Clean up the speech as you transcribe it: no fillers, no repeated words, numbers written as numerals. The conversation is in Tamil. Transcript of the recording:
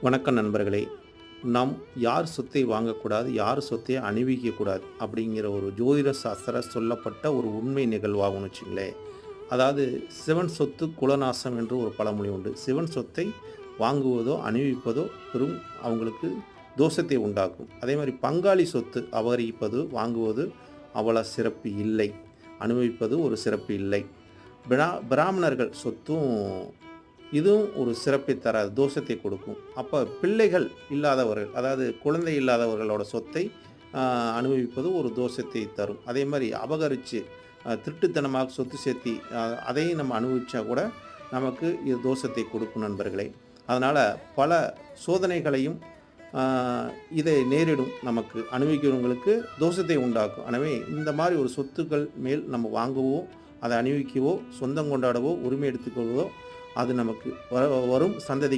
வணக்கம் நண்பர்களே. நாம் யார் சொத்தை வாங்கக்கூடாது, யார் சொத்தை அணிவிக்கக்கூடாது அப்படிங்கிற ஒரு ஜோதிட சாஸ்திர சொல்லப்பட்ட ஒரு உண்மை நிகழ்வாகும்னு வச்சுங்களேன். அதாவது சிவன் சொத்து குலநாசம் என்று ஒரு பழமொழி உண்டு. சிவன் சொத்தை வாங்குவதோ, அணிவிப்பதோ பெரும் அவங்களுக்கு தோஷத்தை உண்டாக்கும். அதே மாதிரி பங்காளி சொத்து அபகரிப்பது, வாங்குவது அவ்வளோ சிறப்பு இல்லை. அனுபவிப்பது ஒரு சிறப்பு இல்லை. பிராமணர்கள் சொத்தும் இதுவும் ஒரு சிறப்பை தராது, தோஷத்தை கொடுக்கும். அப்போ பிள்ளைகள் இல்லாதவர்கள், அதாவது குழந்தை இல்லாதவர்களோட சொத்தை அனுபவிப்பது ஒரு தோஷத்தை தரும். அதே மாதிரி அபகரித்து திருட்டுத்தனமாக சொத்து சேர்த்தி அதையும் நம்ம அனுபவித்தா கூட நமக்கு இது தோஷத்தை கொடுக்கும் நண்பர்களே. அதனால் பல சோதனைகளையும் இதை நேரிடும். நமக்கு அனுபவிக்கிறவங்களுக்கு தோஷத்தை உண்டாக்கும். எனவே இந்த மாதிரி ஒரு சொத்துக்கள் மேல் நம்ம வாங்கவோ, அதை அணிவிக்கவோ, சொந்தம் கொண்டாடவோ, உரிமை எடுத்துக்கொள்வதோ அது நமக்கு வரும் சந்ததி